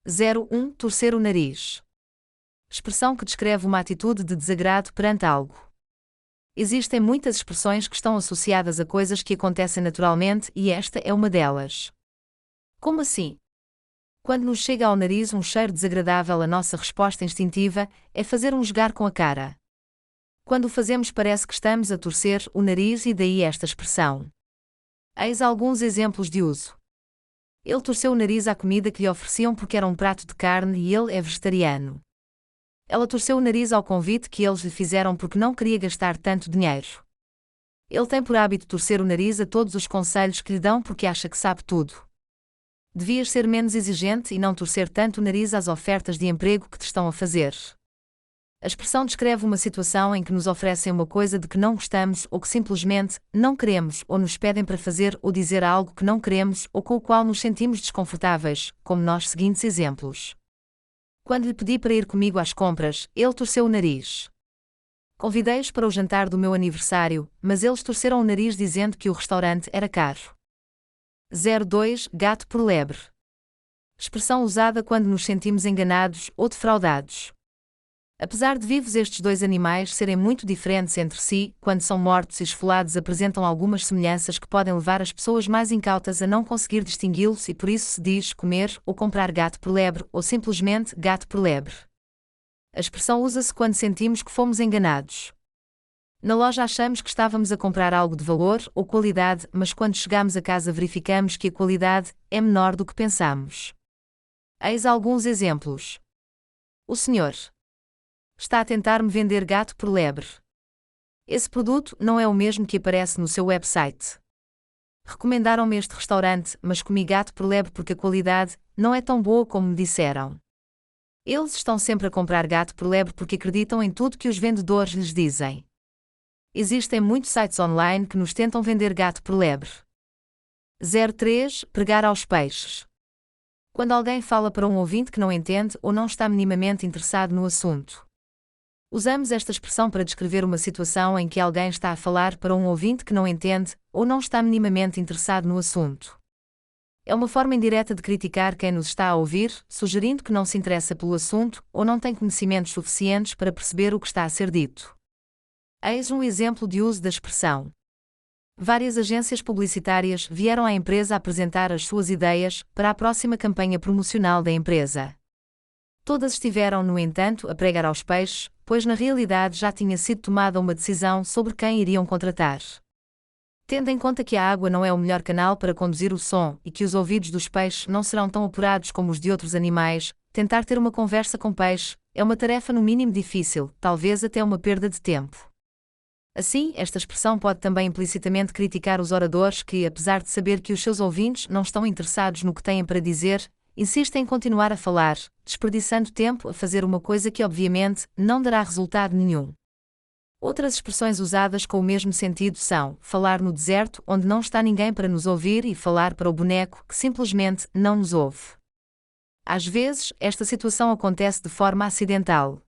01 Torcer o nariz. Expressão que descreve uma atitude de desagrado perante algo. Existem muitas expressões que estão associadas a coisas que acontecem naturalmente e esta é uma delas. Como assim? Quando nos chega ao nariz um cheiro desagradável, a nossa resposta instintiva é fazer um esgar com a cara. Quando o fazemos parece que estamos a torcer o nariz e daí esta expressão. Eis alguns exemplos de uso. Ele torceu o nariz à comida que lhe ofereciam porque era um prato de carne e ele é vegetariano. Ela torceu o nariz ao convite que eles lhe fizeram porque não queria gastar tanto dinheiro. Ele tem por hábito torcer o nariz a todos os conselhos que lhe dão porque acha que sabe tudo. Devias ser menos exigente e não torcer tanto o nariz às ofertas de emprego que te estão a fazer. A expressão descreve uma situação em que nos oferecem uma coisa de que não gostamos ou que simplesmente não queremos ou nos pedem para fazer ou dizer algo que não queremos ou com o qual nos sentimos desconfortáveis, como nos seguintes exemplos. Quando lhe pedi para ir comigo às compras, ele torceu o nariz. Convidei-os para o jantar do meu aniversário, mas eles torceram o nariz dizendo que o restaurante era caro. 02 Gato por lebre. Expressão usada quando nos sentimos enganados ou defraudados. Apesar de vivos estes dois animais serem muito diferentes entre si, quando são mortos e esfolados apresentam algumas semelhanças que podem levar as pessoas mais incautas a não conseguir distingui-los e por isso se diz comer ou comprar gato por lebre ou simplesmente gato por lebre. A expressão usa-se quando sentimos que fomos enganados. Na loja achamos que estávamos a comprar algo de valor ou qualidade, mas quando chegamos a casa verificamos que a qualidade é menor do que pensamos. Eis alguns exemplos. O senhor está a tentar me vender gato por lebre. Esse produto não é o mesmo que aparece no seu website. Recomendaram-me este restaurante, mas comi gato por lebre porque a qualidade não é tão boa como me disseram. Eles estão sempre a comprar gato por lebre porque acreditam em tudo que os vendedores lhes dizem. Existem muitos sites online que nos tentam vender gato por lebre. 03 Pregar aos peixes. Quando alguém fala para um ouvinte que não entende ou não está minimamente interessado no assunto. Usamos esta expressão para descrever uma situação em que alguém está a falar para um ouvinte que não entende ou não está minimamente interessado no assunto. É uma forma indireta de criticar quem nos está a ouvir, sugerindo que não se interessa pelo assunto ou não tem conhecimentos suficientes para perceber o que está a ser dito. Eis um exemplo de uso da expressão. Várias agências publicitárias vieram à empresa apresentar as suas ideias para a próxima campanha promocional da empresa. Todas estiveram, no entanto, a pregar aos peixes, pois na realidade já tinha sido tomada uma decisão sobre quem iriam contratar. Tendo em conta que a água não é o melhor canal para conduzir o som e que os ouvidos dos peixes não serão tão apurados como os de outros animais, tentar ter uma conversa com peixe é uma tarefa no mínimo difícil, talvez até uma perda de tempo. Assim, esta expressão pode também implicitamente criticar os oradores que, apesar de saber que os seus ouvintes não estão interessados no que têm para dizer, insistem em continuar a falar, desperdiçando tempo a fazer uma coisa que obviamente não dará resultado nenhum. Outras expressões usadas com o mesmo sentido são falar no deserto onde não está ninguém para nos ouvir e falar para o boneco que simplesmente não nos ouve. Às vezes, esta situação acontece de forma acidental.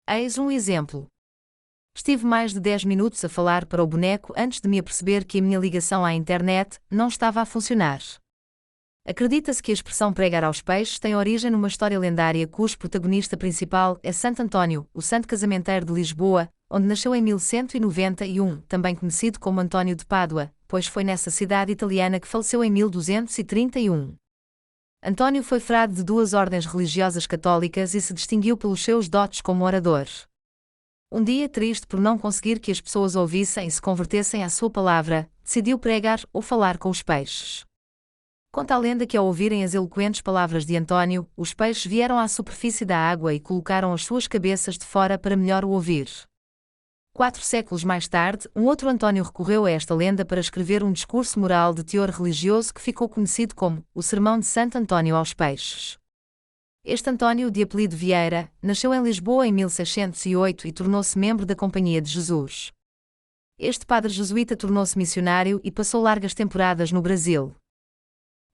Eis um exemplo. Estive mais de 10 minutos a falar para o boneco antes de me aperceber que a minha ligação à internet não estava a funcionar. Acredita-se que a expressão pregar aos peixes tem origem numa história lendária cujo protagonista principal é Santo António, o santo casamenteiro de Lisboa, onde nasceu em 1191, também conhecido como António de Pádua, pois foi nessa cidade italiana que faleceu em 1231. António foi frade de duas ordens religiosas católicas e se distinguiu pelos seus dotes como orador. Um dia triste por não conseguir que as pessoas ouvissem e se convertessem à sua palavra, decidiu pregar ou falar com os peixes. Conta a lenda que ao ouvirem as eloquentes palavras de António, os peixes vieram à superfície da água e colocaram as suas cabeças de fora para melhor o ouvir. 4 séculos mais tarde, um outro António recorreu a esta lenda para escrever um discurso moral de teor religioso que ficou conhecido como o Sermão de Santo António aos Peixes. Este António, de apelido Vieira, nasceu em Lisboa em 1608 e tornou-se membro da Companhia de Jesus. Este padre jesuíta tornou-se missionário e passou largas temporadas no Brasil.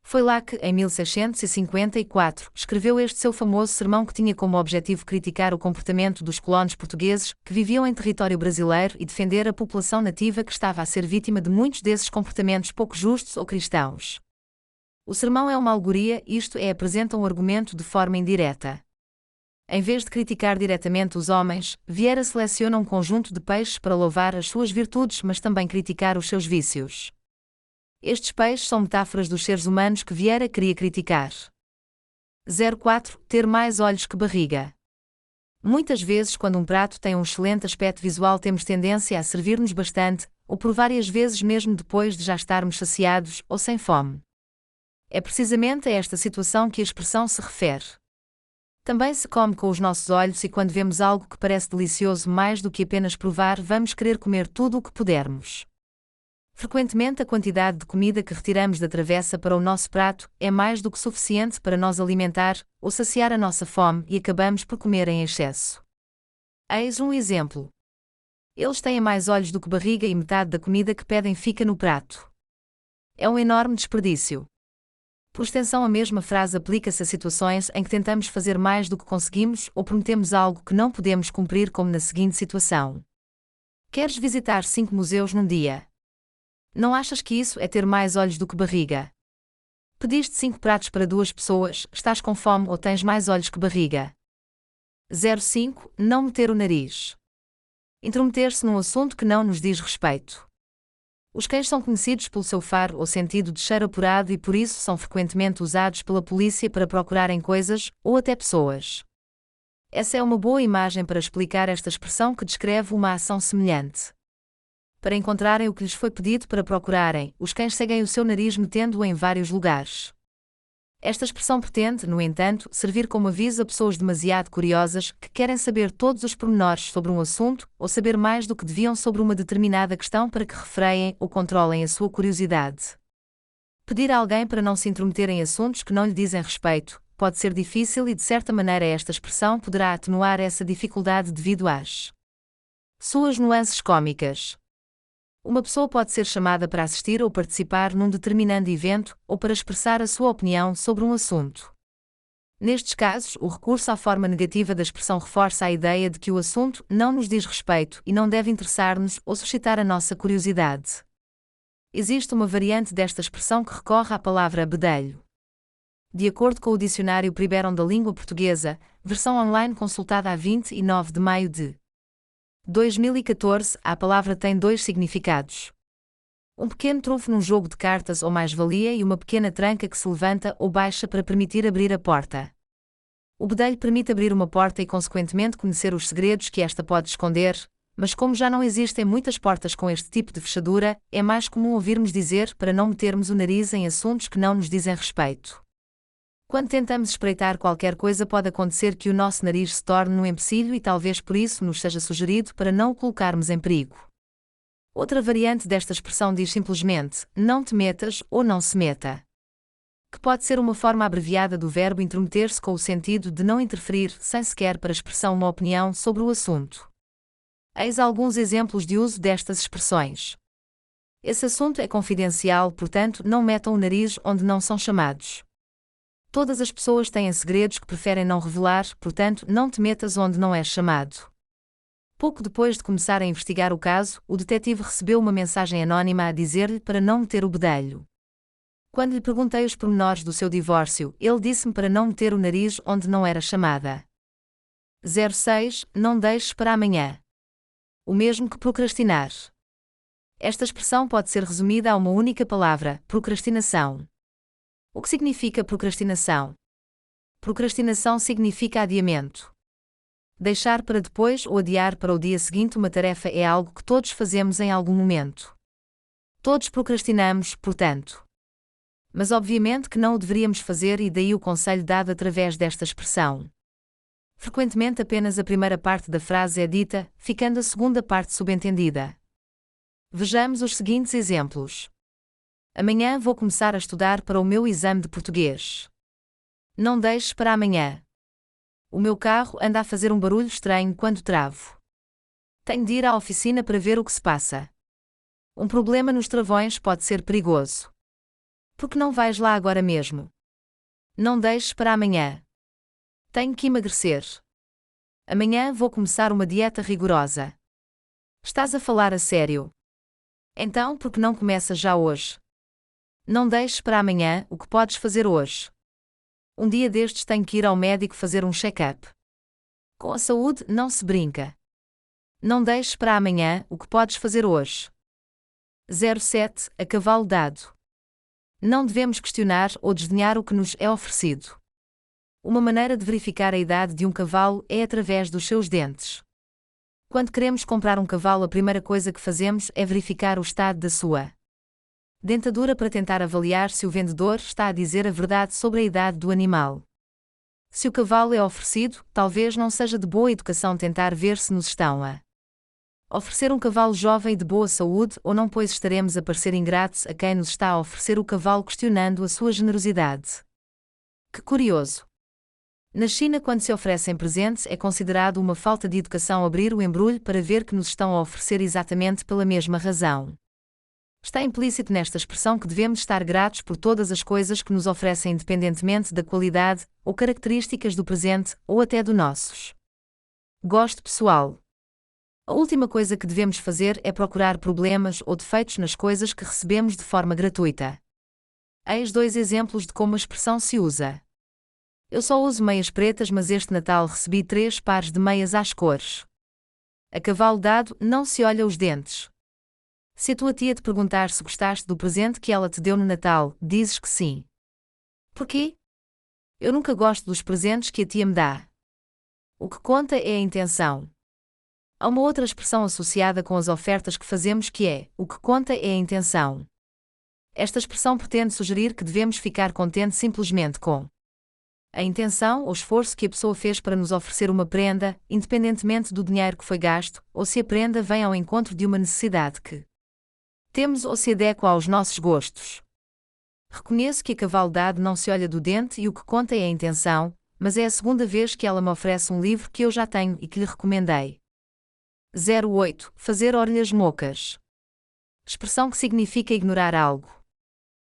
Foi lá que, em 1654, escreveu este seu famoso sermão que tinha como objetivo criticar o comportamento dos colonos portugueses que viviam em território brasileiro e defender a população nativa que estava a ser vítima de muitos desses comportamentos pouco justos ou cristãos. O sermão é uma alegoria, isto é, apresenta um argumento de forma indireta. Em vez de criticar diretamente os homens, Vieira seleciona um conjunto de peixes para louvar as suas virtudes, mas também criticar os seus vícios. Estes peixes são metáforas dos seres humanos que Vieira queria criticar. 04. Ter mais olhos que barriga. Muitas vezes, quando um prato tem um excelente aspecto visual, temos tendência a servir-nos bastante, ou por várias vezes mesmo depois de já estarmos saciados ou sem fome. É precisamente a esta situação que a expressão se refere. Também se come com os nossos olhos, e quando vemos algo que parece delicioso mais do que apenas provar, vamos querer comer tudo o que pudermos. Frequentemente, a quantidade de comida que retiramos da travessa para o nosso prato é mais do que suficiente para nos alimentar ou saciar a nossa fome, e acabamos por comer em excesso. Eis um exemplo. Eles têm mais olhos do que barriga e metade da comida que pedem fica no prato. É um enorme desperdício. Por extensão, a mesma frase aplica-se a situações em que tentamos fazer mais do que conseguimos ou prometemos algo que não podemos cumprir, como na seguinte situação. Queres visitar 5 museus num dia? Não achas que isso é ter mais olhos do que barriga? Pediste 5 pratos para 2 pessoas, estás com fome ou tens mais olhos que barriga? 05. Não meter o nariz. Intrometer-se num assunto que não nos diz respeito. Os cães são conhecidos pelo seu faro ou sentido de cheiro apurado e por isso são frequentemente usados pela polícia para procurarem coisas, ou até pessoas. Essa é uma boa imagem para explicar esta expressão que descreve uma ação semelhante. Para encontrarem o que lhes foi pedido para procurarem, os cães seguem o seu nariz metendo-o em vários lugares. Esta expressão pretende, no entanto, servir como aviso a pessoas demasiado curiosas que querem saber todos os pormenores sobre um assunto ou saber mais do que deviam sobre uma determinada questão para que refreiem ou controlem a sua curiosidade. Pedir a alguém para não se intrometer em assuntos que não lhe dizem respeito pode ser difícil e, de certa maneira, esta expressão poderá atenuar essa dificuldade devido às suas nuances cômicas. Uma pessoa pode ser chamada para assistir ou participar num determinado evento, ou para expressar a sua opinião sobre um assunto. Nestes casos, o recurso à forma negativa da expressão reforça a ideia de que o assunto não nos diz respeito e não deve interessar-nos ou suscitar a nossa curiosidade. Existe uma variante desta expressão que recorre à palavra bedelho. De acordo com o Dicionário Priberon da Língua Portuguesa, versão online consultada a 29 de maio de 2014, a palavra tem 2 significados. Um pequeno trunfo num jogo de cartas ou mais-valia e uma pequena tranca que se levanta ou baixa para permitir abrir a porta. O bedelho permite abrir uma porta e, consequentemente, conhecer os segredos que esta pode esconder, mas como já não existem muitas portas com este tipo de fechadura, é mais comum ouvirmos dizer para não metermos o nariz em assuntos que não nos dizem respeito. Quando tentamos espreitar qualquer coisa, pode acontecer que o nosso nariz se torne um empecilho e talvez por isso nos seja sugerido para não o colocarmos em perigo. Outra variante desta expressão diz simplesmente, não te metas ou não se meta, que pode ser uma forma abreviada do verbo intrometer-se com o sentido de não interferir, sem sequer para expressar uma opinião sobre o assunto. Eis alguns exemplos de uso destas expressões. Esse assunto é confidencial, portanto, não metam o nariz onde não são chamados. Todas as pessoas têm segredos que preferem não revelar, portanto, não te metas onde não és chamado. Pouco depois de começar a investigar o caso, o detetive recebeu uma mensagem anónima a dizer-lhe para não meter o bedelho. Quando lhe perguntei os pormenores do seu divórcio, ele disse-me para não meter o nariz onde não era chamada. 06. Não deixes para amanhã. O mesmo que procrastinar. Esta expressão pode ser resumida a uma única palavra: procrastinação. O que significa procrastinação? Procrastinação significa adiamento. Deixar para depois ou adiar para o dia seguinte uma tarefa é algo que todos fazemos em algum momento. Todos procrastinamos, portanto. Mas obviamente que não o deveríamos fazer, e daí o conselho dado através desta expressão. Frequentemente apenas a primeira parte da frase é dita, ficando a segunda parte subentendida. Vejamos os seguintes exemplos. Amanhã vou começar a estudar para o meu exame de português. Não deixes para amanhã. O meu carro anda a fazer um barulho estranho quando travo. Tenho de ir à oficina para ver o que se passa. Um problema nos travões pode ser perigoso. Por que não vais lá agora mesmo? Não deixes para amanhã. Tenho que emagrecer. Amanhã vou começar uma dieta rigorosa. Estás a falar a sério? Então, por que não começas já hoje? Não deixes para amanhã o que podes fazer hoje. Um dia destes tenho que ir ao médico fazer um check-up. Com a saúde não se brinca. Não deixes para amanhã o que podes fazer hoje. 07. A cavalo dado. Não devemos questionar ou desdenhar o que nos é oferecido. Uma maneira de verificar a idade de um cavalo é através dos seus dentes. Quando queremos comprar um cavalo, a primeira coisa que fazemos é verificar o estado da sua dentadura para tentar avaliar se o vendedor está a dizer a verdade sobre a idade do animal. Se o cavalo é oferecido, talvez não seja de boa educação tentar ver se nos estão a oferecer um cavalo jovem e de boa saúde ou não, pois estaremos a parecer ingratos a quem nos está a oferecer o cavalo, questionando a sua generosidade. Que curioso! Na China, quando se oferecem presentes, é considerado uma falta de educação abrir o embrulho para ver que nos estão a oferecer exatamente pela mesma razão. Está implícito nesta expressão que devemos estar gratos por todas as coisas que nos oferecem, independentemente da qualidade ou características do presente ou até do nossos gosto pessoal. A última coisa que devemos fazer é procurar problemas ou defeitos nas coisas que recebemos de forma gratuita. Eis 2 exemplos de como a expressão se usa. Eu só uso meias pretas, mas este Natal recebi 3 pares de meias às cores. A cavalo dado não se olha os dentes. Se a tua tia te perguntar se gostaste do presente que ela te deu no Natal, dizes que sim. Porquê? Eu nunca gosto dos presentes que a tia me dá. O que conta é a intenção. Há uma outra expressão associada com as ofertas que fazemos que é: o que conta é a intenção. Esta expressão pretende sugerir que devemos ficar contentes simplesmente com a intenção ou esforço que a pessoa fez para nos oferecer uma prenda, independentemente do dinheiro que foi gasto, ou se a prenda vem ao encontro de uma necessidade que temos ou se adequa aos nossos gostos. Reconheço que a cavalo dado não se olha do dente e o que conta é a intenção, mas é a segunda vez que ela me oferece um livro que eu já tenho e que lhe recomendei. 08. Fazer orelhas mocas. Expressão que significa ignorar algo.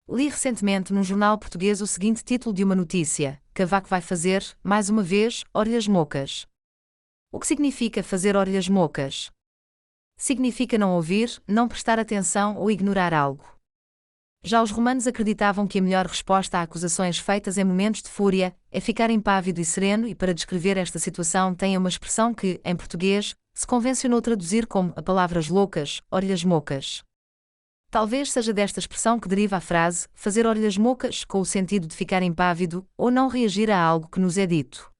Li recentemente num jornal português o seguinte título de uma notícia: Cavaco vai fazer, mais uma vez, orelhas mocas. O que significa fazer orelhas mocas? Significa não ouvir, não prestar atenção ou ignorar algo. Já os romanos acreditavam que a melhor resposta a acusações feitas em momentos de fúria é ficar impávido e sereno, e para descrever esta situação têm uma expressão que, em português, se convencionou traduzir como a palavras loucas, orelhas mocas. Talvez seja desta expressão que deriva a frase fazer orelhas mocas, com o sentido de ficar impávido ou não reagir a algo que nos é dito.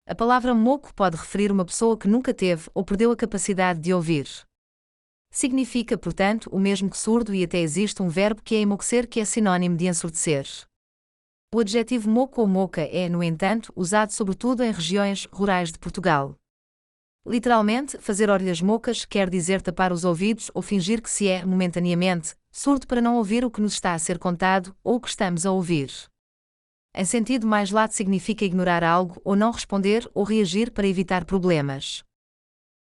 A palavra moco pode referir uma pessoa que nunca teve ou perdeu a capacidade de ouvir. Significa, portanto, o mesmo que surdo, e até existe um verbo que é emocer, que é sinônimo de ensurdecer. O adjetivo moco ou moca é, no entanto, usado sobretudo em regiões rurais de Portugal. Literalmente, fazer orelhas mocas quer dizer tapar os ouvidos ou fingir que se é, momentaneamente, surdo para não ouvir o que nos está a ser contado ou o que estamos a ouvir. Em sentido mais lato, significa ignorar algo ou não responder ou reagir para evitar problemas.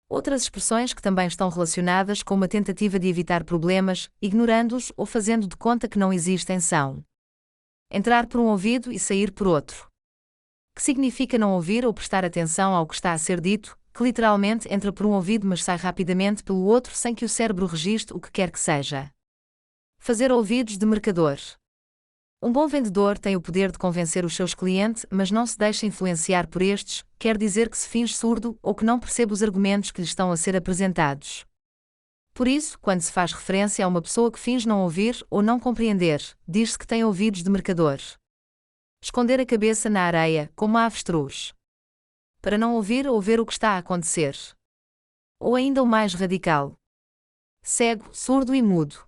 Outras expressões que também estão relacionadas com uma tentativa de evitar problemas, ignorando-os ou fazendo de conta que não existem, são entrar por um ouvido e sair por outro. Que significa não ouvir ou prestar atenção ao que está a ser dito, que literalmente entra por um ouvido mas sai rapidamente pelo outro sem que o cérebro registre o que quer que seja. Fazer ouvidos de mercador. Um bom vendedor tem o poder de convencer os seus clientes, mas não se deixa influenciar por estes, quer dizer que se finge surdo ou que não percebe os argumentos que lhe estão a ser apresentados. Por isso, quando se faz referência a uma pessoa que finge não ouvir ou não compreender, diz-se que tem ouvidos de mercador. Esconder a cabeça na areia, como a avestruz. Para não ouvir ou ver o que está a acontecer. Ou ainda o mais radical: cego, surdo e mudo.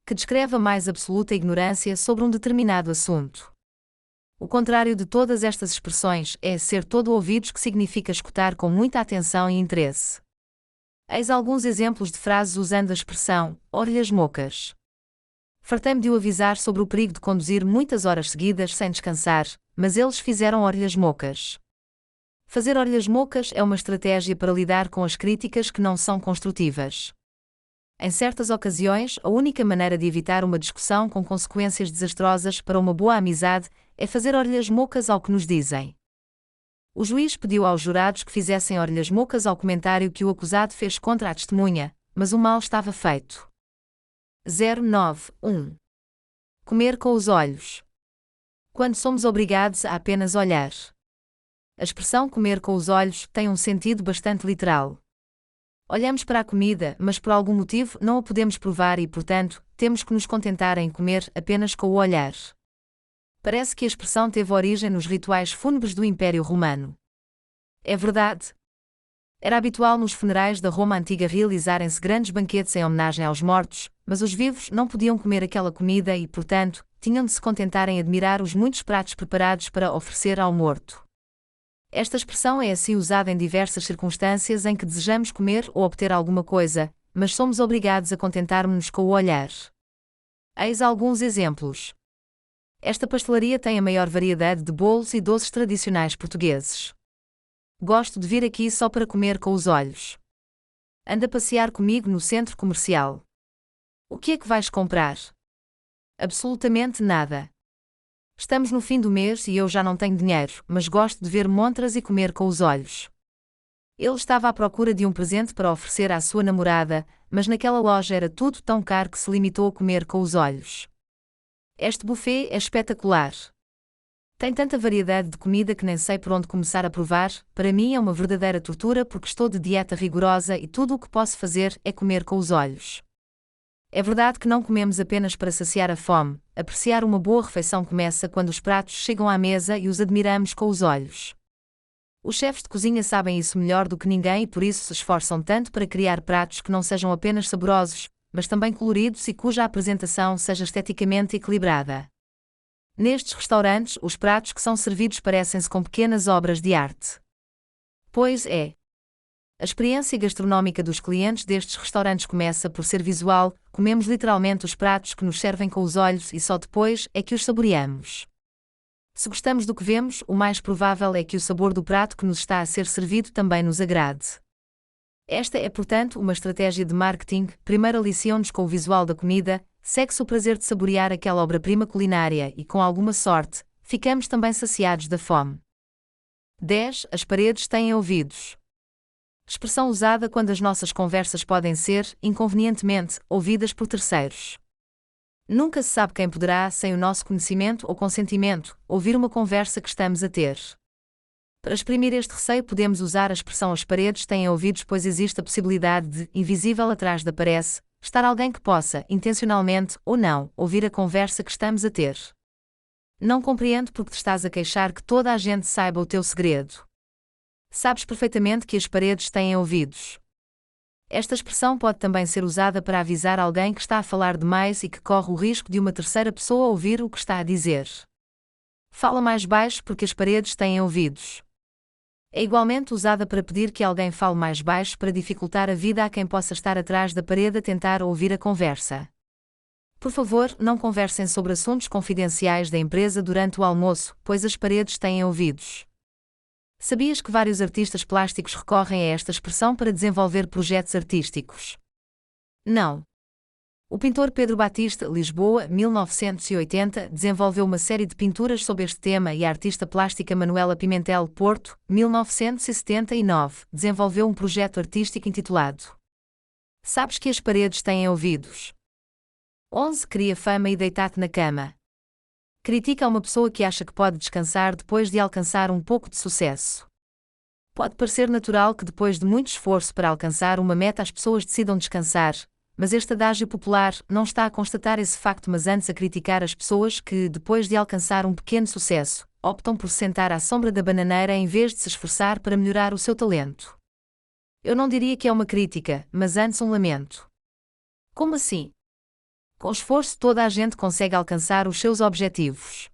Que descreve a mais absoluta ignorância sobre um determinado assunto. O contrário de todas estas expressões é ser todo ouvidos, que significa escutar com muita atenção e interesse. Eis alguns exemplos de frases usando a expressão orelhas mocas. Fartei-me de o avisar sobre o perigo de conduzir muitas horas seguidas sem descansar, mas eles fizeram orelhas mocas. Fazer orelhas mocas é uma estratégia para lidar com as críticas que não são construtivas. Em certas ocasiões, a única maneira de evitar uma discussão com consequências desastrosas para uma boa amizade é fazer orelhas mocas ao que nos dizem. O juiz pediu aos jurados que fizessem orelhas mocas ao comentário que o acusado fez contra a testemunha, mas o mal estava feito. 091. Comer com os olhos. Quando somos obrigados a apenas olhar. A expressão comer com os olhos tem um sentido bastante literal. Olhamos para a comida, mas por algum motivo não a podemos provar e, portanto, temos que nos contentar em comer apenas com o olhar. Parece que a expressão teve origem nos rituais fúnebres do Império Romano. É verdade. Era habitual nos funerais da Roma antiga realizarem-se grandes banquetes em homenagem aos mortos, mas os vivos não podiam comer aquela comida e, portanto, tinham de se contentar em admirar os muitos pratos preparados para oferecer ao morto. Esta expressão é assim usada em diversas circunstâncias em que desejamos comer ou obter alguma coisa, mas somos obrigados a contentar-nos com o olhar. Eis alguns exemplos. Esta pastelaria tem a maior variedade de bolos e doces tradicionais portugueses. Gosto de vir aqui só para comer com os olhos. Anda a passear comigo no centro comercial. O que é que vais comprar? Absolutamente nada. Estamos no fim do mês e eu já não tenho dinheiro, mas gosto de ver montras e comer com os olhos. Ele estava à procura de um presente para oferecer à sua namorada, mas naquela loja era tudo tão caro que se limitou a comer com os olhos. Este buffet é espetacular. Tem tanta variedade de comida que nem sei por onde começar a provar. Para mim é uma verdadeira tortura porque estou de dieta rigorosa e tudo o que posso fazer é comer com os olhos. É verdade que não comemos apenas para saciar a fome. Apreciar uma boa refeição começa quando os pratos chegam à mesa e os admiramos com os olhos. Os chefes de cozinha sabem isso melhor do que ninguém e por isso se esforçam tanto para criar pratos que não sejam apenas saborosos, mas também coloridos e cuja apresentação seja esteticamente equilibrada. Nestes restaurantes, os pratos que são servidos parecem-se com pequenas obras de arte. Pois é. A experiência gastronómica dos clientes destes restaurantes começa por ser visual, comemos literalmente os pratos que nos servem com os olhos e só depois é que os saboreamos. Se gostamos do que vemos, o mais provável é que o sabor do prato que nos está a ser servido também nos agrade. Esta é, portanto, uma estratégia de marketing. Primeiro aliciam-nos com o visual da comida, segue-se o prazer de saborear aquela obra-prima culinária e, com alguma sorte, ficamos também saciados da fome. 10. As paredes têm ouvidos. Expressão usada quando as nossas conversas podem ser, inconvenientemente, ouvidas por terceiros. Nunca se sabe quem poderá, sem o nosso conhecimento ou consentimento, ouvir uma conversa que estamos a ter. Para exprimir este receio podemos usar a expressão as paredes têm ouvidos, pois existe a possibilidade de, invisível atrás da parede, estar alguém que possa, intencionalmente ou não, ouvir a conversa que estamos a ter. Não compreendo porque te estás a queixar que toda a gente saiba o teu segredo. Sabes perfeitamente que as paredes têm ouvidos. Esta expressão pode também ser usada para avisar alguém que está a falar demais e que corre o risco de uma terceira pessoa ouvir o que está a dizer. Fala mais baixo porque as paredes têm ouvidos. É igualmente usada para pedir que alguém fale mais baixo para dificultar a vida a quem possa estar atrás da parede a tentar ouvir a conversa. Por favor, não conversem sobre assuntos confidenciais da empresa durante o almoço, pois as paredes têm ouvidos. Sabias que vários artistas plásticos recorrem a esta expressão para desenvolver projetos artísticos? Não. O pintor Pedro Batista, Lisboa, 1980, desenvolveu uma série de pinturas sobre este tema e a artista plástica Manuela Pimentel, Porto, 1979, desenvolveu um projeto artístico intitulado Sabes que as paredes têm ouvidos? 11. Cria fama e deita-te na cama. Critica uma pessoa que acha que pode descansar depois de alcançar um pouco de sucesso. Pode parecer natural que depois de muito esforço para alcançar uma meta as pessoas decidam descansar, mas este adágio popular não está a constatar esse facto, mas antes a criticar as pessoas que, depois de alcançar um pequeno sucesso, optam por se sentar à sombra da bananeira em vez de se esforçar para melhorar o seu talento. Eu não diria que é uma crítica, mas antes um lamento. Como assim? Com esforço toda a gente consegue alcançar os seus objetivos.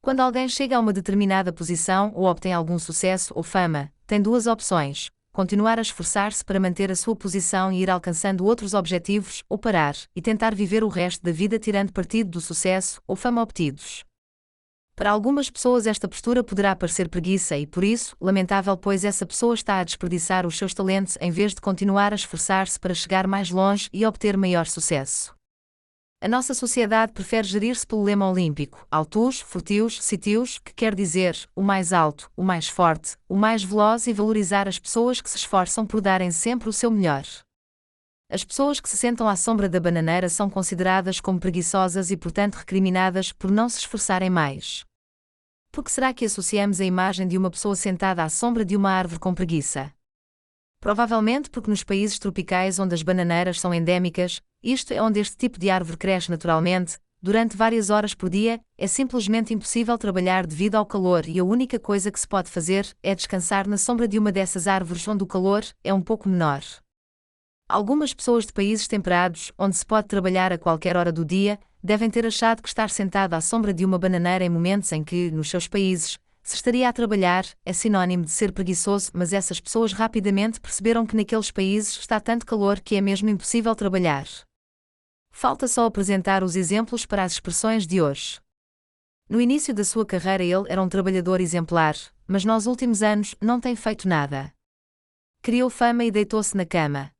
Quando alguém chega a uma determinada posição ou obtém algum sucesso ou fama, tem duas opções: continuar a esforçar-se para manter a sua posição e ir alcançando outros objetivos, ou parar e tentar viver o resto da vida tirando partido do sucesso ou fama obtidos. Para algumas pessoas esta postura poderá parecer preguiça e, por isso, lamentável, pois essa pessoa está a desperdiçar os seus talentos em vez de continuar a esforçar-se para chegar mais longe e obter maior sucesso. A nossa sociedade prefere gerir-se pelo lema olímpico, altus, fortius, sitius, que quer dizer, o mais alto, o mais forte, o mais veloz, e valorizar as pessoas que se esforçam por darem sempre o seu melhor. As pessoas que se sentam à sombra da bananeira são consideradas como preguiçosas e, portanto, recriminadas por não se esforçarem mais. Por que será que associamos a imagem de uma pessoa sentada à sombra de uma árvore com preguiça? Provavelmente porque nos países tropicais onde as bananeiras são endêmicas, isto é onde este tipo de árvore cresce naturalmente, durante várias horas por dia, é simplesmente impossível trabalhar devido ao calor e a única coisa que se pode fazer é descansar na sombra de uma dessas árvores onde o calor é um pouco menor. Algumas pessoas de países temperados, onde se pode trabalhar a qualquer hora do dia, devem ter achado que estar sentado à sombra de uma bananeira em momentos em que, nos seus países, se estaria a trabalhar, é sinônimo de ser preguiçoso, mas essas pessoas rapidamente perceberam que naqueles países está tanto calor que é mesmo impossível trabalhar. Falta só apresentar os exemplos para as expressões de hoje. No início da sua carreira ele era um trabalhador exemplar, mas nos últimos anos não tem feito nada. Criou fama e deitou-se na cama.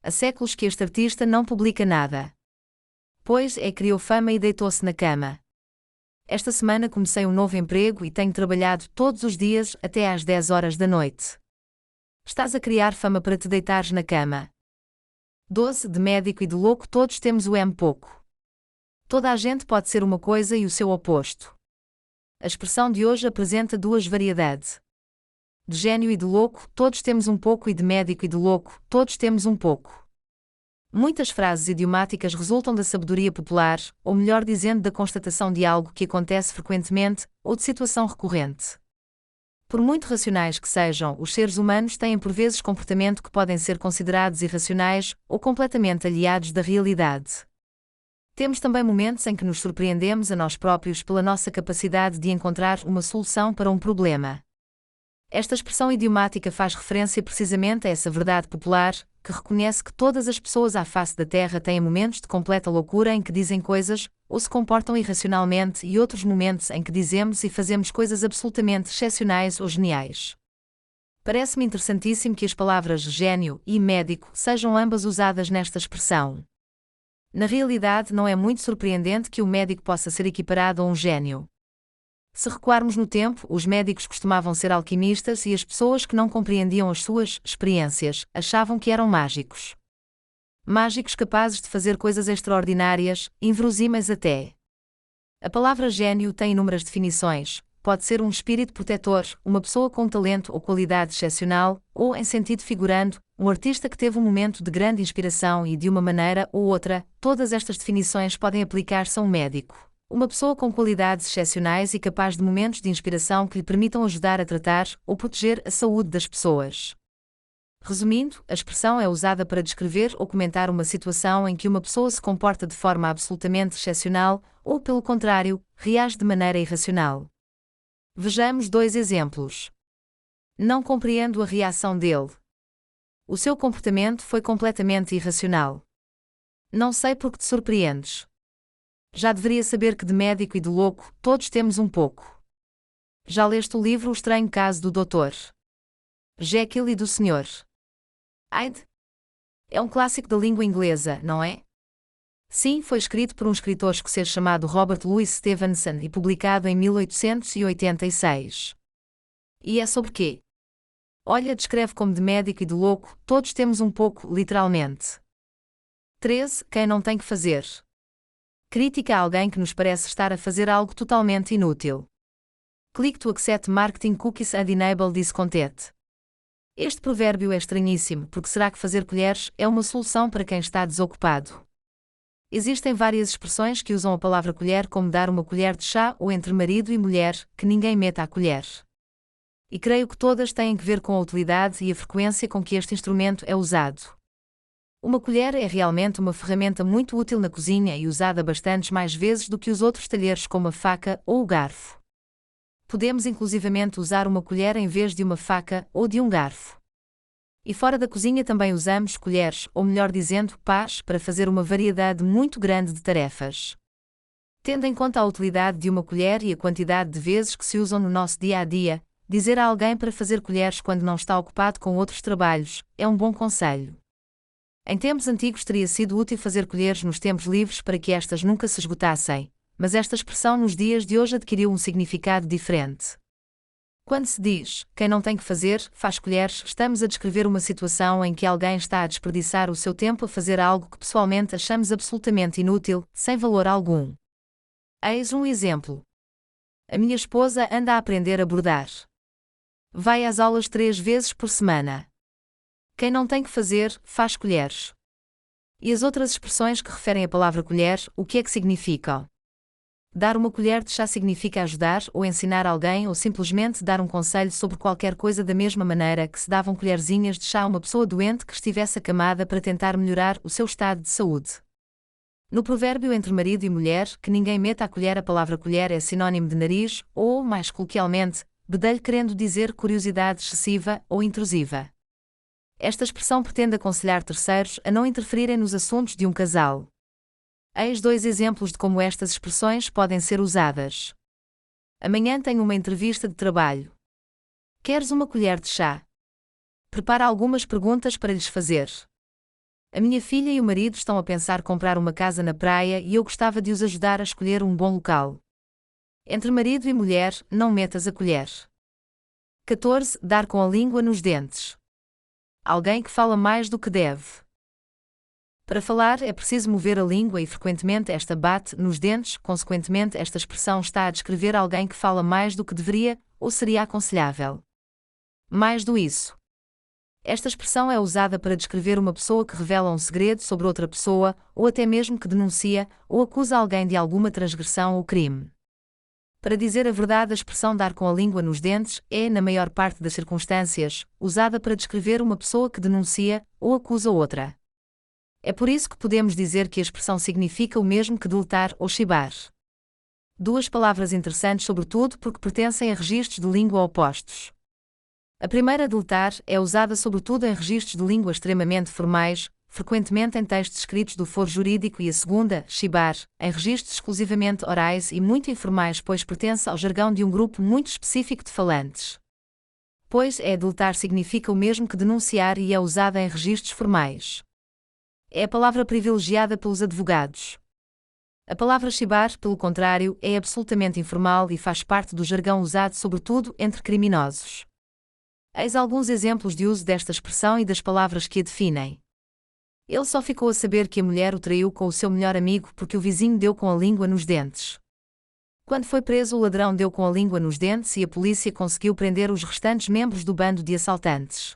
Há séculos que este artista não publica nada. Pois é, criou fama e deitou-se na cama. Esta semana comecei um novo emprego e tenho trabalhado todos os dias até às 10 horas da noite. Estás a criar fama para te deitares na cama. 12. De médico e de louco todos temos o M pouco. Toda a gente pode ser uma coisa e o seu oposto. A expressão de hoje apresenta duas variedades. De gênio e de louco, todos temos um pouco, e de médico e de louco, todos temos um pouco. Muitas frases idiomáticas resultam da sabedoria popular, ou melhor dizendo, da constatação de algo que acontece frequentemente, ou de situação recorrente. Por muito racionais que sejam, os seres humanos têm por vezes comportamento que podem ser considerados irracionais, ou completamente aliados da realidade. Temos também momentos em que nos surpreendemos a nós próprios pela nossa capacidade de encontrar uma solução para um problema. Esta expressão idiomática faz referência precisamente a essa verdade popular, que reconhece que todas as pessoas à face da Terra têm momentos de completa loucura em que dizem coisas, ou se comportam irracionalmente, e outros momentos em que dizemos e fazemos coisas absolutamente excepcionais ou geniais. Parece-me interessantíssimo que as palavras gênio e médico sejam ambas usadas nesta expressão. Na realidade, não é muito surpreendente que o médico possa ser equiparado a um gênio. Se recuarmos no tempo, os médicos costumavam ser alquimistas e as pessoas que não compreendiam as suas experiências achavam que eram mágicos. Mágicos capazes de fazer coisas extraordinárias, inverosímeis até. A palavra gênio tem inúmeras definições. Pode ser um espírito protetor, uma pessoa com talento ou qualidade excepcional, ou, em sentido figurando, um artista que teve um momento de grande inspiração e, de uma maneira ou outra, todas estas definições podem aplicar-se a um médico. Uma pessoa com qualidades excepcionais e capaz de momentos de inspiração que lhe permitam ajudar a tratar ou proteger a saúde das pessoas. Resumindo, a expressão é usada para descrever ou comentar uma situação em que uma pessoa se comporta de forma absolutamente excepcional ou, pelo contrário, reage de maneira irracional. Vejamos dois exemplos. Não compreendo a reação dele. O seu comportamento foi completamente irracional. Não sei por que te surpreendes. Já deveria saber que de médico e de louco, todos temos um pouco. Já leste o livro O Estranho Caso do Dr. Jekyll e do Sr. Hyde? É um clássico da língua inglesa, não é? Sim, foi escrito por um escritor escocês chamado Robert Louis Stevenson e publicado em 1886. E é sobre quê? Olha, descreve como de médico e de louco, todos temos um pouco, literalmente. 13. Quem não tem que fazer. Crítica a alguém que nos parece estar a fazer algo totalmente inútil. Click to accept marketing cookies and enable discontent. Este provérbio é estranhíssimo, porque será que fazer colheres é uma solução para quem está desocupado? Existem várias expressões que usam a palavra colher como dar uma colher de chá ou entre marido e mulher, que ninguém meta a colher. E creio que todas têm que ver com a utilidade e a frequência com que este instrumento é usado. Uma colher é realmente uma ferramenta muito útil na cozinha e usada bastantes mais vezes do que os outros talheres como a faca ou o garfo. Podemos inclusivamente usar uma colher em vez de uma faca ou de um garfo. E fora da cozinha também usamos colheres, ou melhor dizendo, pás, para fazer uma variedade muito grande de tarefas. Tendo em conta a utilidade de uma colher e a quantidade de vezes que se usam no nosso dia a dia, dizer a alguém para fazer colheres quando não está ocupado com outros trabalhos é um bom conselho. Em tempos antigos teria sido útil fazer colheres nos tempos livres para que estas nunca se esgotassem, mas esta expressão nos dias de hoje adquiriu um significado diferente. Quando se diz, quem não tem que fazer, faz colheres, estamos a descrever uma situação em que alguém está a desperdiçar o seu tempo a fazer algo que pessoalmente achamos absolutamente inútil, sem valor algum. Eis um exemplo. A minha esposa anda a aprender a bordar. Vai às aulas 3 vezes por semana. Quem não tem que fazer, faz colheres. E as outras expressões que referem a palavra colher, o que é que significam? Dar uma colher de chá significa ajudar ou ensinar alguém ou simplesmente dar um conselho sobre qualquer coisa da mesma maneira que se davam colherzinhas de chá a uma pessoa doente que estivesse acamada para tentar melhorar o seu estado de saúde. No provérbio entre marido e mulher, que ninguém meta a colher, a palavra colher é sinônimo de nariz ou, mais coloquialmente, bedelho, querendo dizer curiosidade excessiva ou intrusiva. Esta expressão pretende aconselhar terceiros a não interferirem nos assuntos de um casal. Eis 2 exemplos de como estas expressões podem ser usadas. Amanhã tenho uma entrevista de trabalho. Queres uma colher de chá? Prepara algumas perguntas para lhes fazer. A minha filha e o marido estão a pensar comprar uma casa na praia e eu gostava de os ajudar a escolher um bom local. Entre marido e mulher, não metas a colher. 14. Dar com a língua nos dentes. Alguém que fala mais do que deve. Para falar é preciso mover a língua e frequentemente esta bate nos dentes, consequentemente esta expressão está a descrever alguém que fala mais do que deveria, ou seria aconselhável. Mais do isso. Esta expressão é usada para descrever uma pessoa que revela um segredo sobre outra pessoa, ou até mesmo que denuncia, ou acusa alguém de alguma transgressão ou crime. Para dizer a verdade, a expressão dar com a língua nos dentes é, na maior parte das circunstâncias, usada para descrever uma pessoa que denuncia ou acusa outra. É por isso que podemos dizer que a expressão significa o mesmo que deletar ou chibar. 2 palavras interessantes, sobretudo porque pertencem a registros de língua opostos. A primeira, deletar, é usada sobretudo em registros de língua extremamente formais, frequentemente em textos escritos do foro jurídico, e a segunda, chibar, em registros exclusivamente orais e muito informais, pois pertence ao jargão de um grupo muito específico de falantes. Pois deletar significa o mesmo que denunciar e é usada em registros formais. É a palavra privilegiada pelos advogados. A palavra chibar, pelo contrário, é absolutamente informal e faz parte do jargão usado sobretudo entre criminosos. Eis alguns exemplos de uso desta expressão e das palavras que a definem. Ele só ficou a saber que a mulher o traiu com o seu melhor amigo porque o vizinho deu com a língua nos dentes. Quando foi preso, o ladrão deu com a língua nos dentes e a polícia conseguiu prender os restantes membros do bando de assaltantes.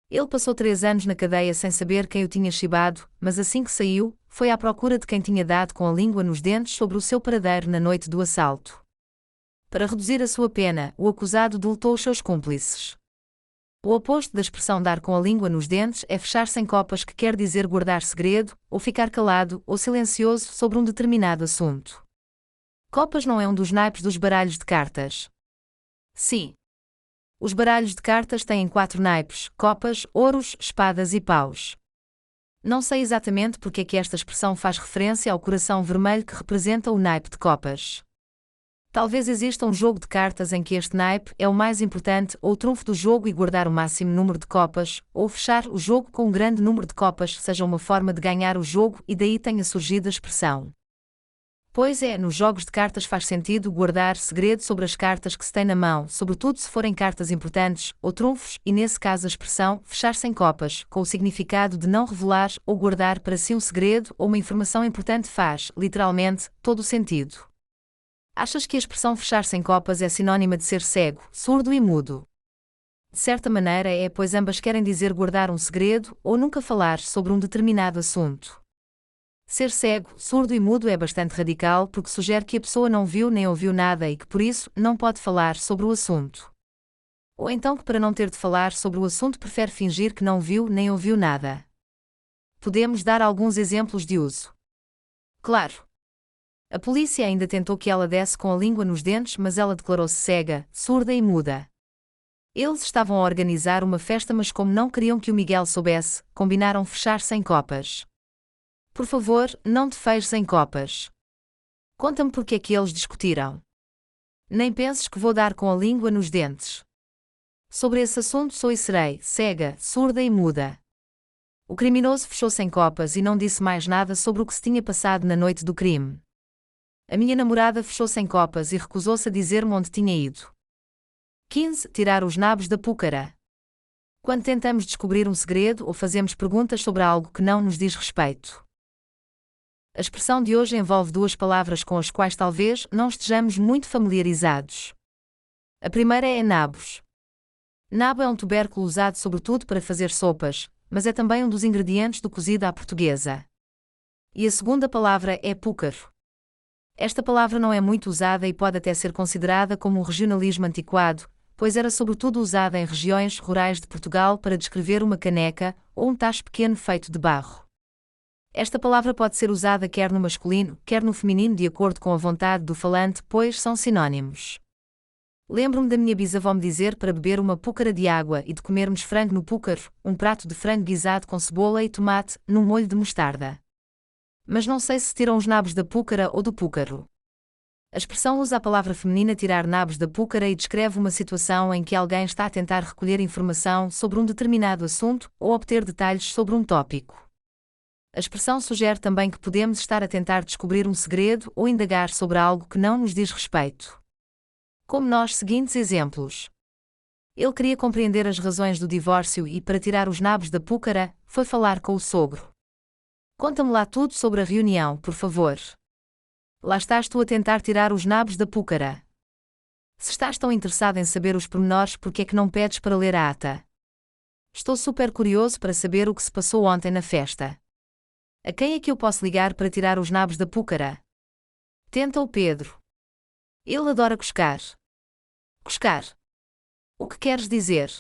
Ele passou 3 anos na cadeia sem saber quem o tinha chibado, mas assim que saiu, foi à procura de quem tinha dado com a língua nos dentes sobre o seu paradeiro na noite do assalto. Para reduzir a sua pena, o acusado deletou os seus cúmplices. O oposto da expressão dar com a língua nos dentes é fechar-se em copas, que quer dizer guardar segredo, ou ficar calado ou silencioso sobre um determinado assunto. Copas não é um dos naipes dos baralhos de cartas. Sim. Os baralhos de cartas têm 4 naipes: copas, ouros, espadas e paus. Não sei exatamente porque é que esta expressão faz referência ao coração vermelho que representa o naipe de copas. Talvez exista um jogo de cartas em que este naipe é o mais importante, ou o trunfo do jogo, e guardar o máximo número de copas, ou fechar o jogo com um grande número de copas, seja uma forma de ganhar o jogo e daí tenha surgido a expressão. Pois nos jogos de cartas faz sentido guardar segredo sobre as cartas que se tem na mão, sobretudo se forem cartas importantes, ou trunfos, e nesse caso a expressão fechar-se em copas, com o significado de não revelar ou guardar para si um segredo ou uma informação importante, faz, literalmente, todo o sentido. Achas que a expressão fechar-se em copas é sinônima de ser cego, surdo e mudo? De certa maneira pois ambas querem dizer guardar um segredo ou nunca falar sobre um determinado assunto. Ser cego, surdo e mudo é bastante radical porque sugere que a pessoa não viu nem ouviu nada e que por isso não pode falar sobre o assunto. Ou então que para não ter de falar sobre o assunto prefere fingir que não viu nem ouviu nada. Podemos dar alguns exemplos de uso. Claro. A polícia ainda tentou que ela desse com a língua nos dentes, mas ela declarou-se cega, surda e muda. Eles estavam a organizar uma festa, mas como não queriam que o Miguel soubesse, combinaram fechar-se em copas. Por favor, não te feches em copas. Conta-me porque é que eles discutiram. Nem penses que vou dar com a língua nos dentes. Sobre esse assunto sou e serei cega, surda e muda. O criminoso fechou-se em copas e não disse mais nada sobre o que se tinha passado na noite do crime. A minha namorada fechou-se em copas e recusou-se a dizer-me onde tinha ido. 15. Tirar os nabos da púcara. Quando tentamos descobrir um segredo ou fazemos perguntas sobre algo que não nos diz respeito. A expressão de hoje envolve duas palavras com as quais talvez não estejamos muito familiarizados. A primeira é nabos. Nabo é um tubérculo usado sobretudo para fazer sopas, mas é também um dos ingredientes do cozido à portuguesa. E a segunda palavra é púcaro. Esta palavra não é muito usada e pode até ser considerada como um regionalismo antiquado, pois era sobretudo usada em regiões rurais de Portugal para descrever uma caneca ou um tacho pequeno feito de barro. Esta palavra pode ser usada quer no masculino, quer no feminino de acordo com a vontade do falante, pois são sinónimos. Lembro-me da minha bisavó me dizer para beber uma púcara de água e de comermos frango no púcaro, um prato de frango guisado com cebola e tomate, num molho de mostarda. Mas não sei se tiram os nabos da púcara ou do púcaro. A expressão usa a palavra feminina tirar nabos da púcara e descreve uma situação em que alguém está a tentar recolher informação sobre um determinado assunto ou obter detalhes sobre um tópico. A expressão sugere também que podemos estar a tentar descobrir um segredo ou indagar sobre algo que não nos diz respeito. Como nos seguintes exemplos. Ele queria compreender as razões do divórcio e, para tirar os nabos da púcara, foi falar com o sogro. Conta-me lá tudo sobre a reunião, por favor. Lá estás tu a tentar tirar os nabos da púcara. Se estás tão interessado em saber os pormenores, por que é que não pedes para ler a ata? Estou super curioso para saber o que se passou ontem na festa. A quem é que eu posso ligar para tirar os nabos da púcara? Tenta o Pedro. Ele adora cuscar. Cuscar. O que queres dizer?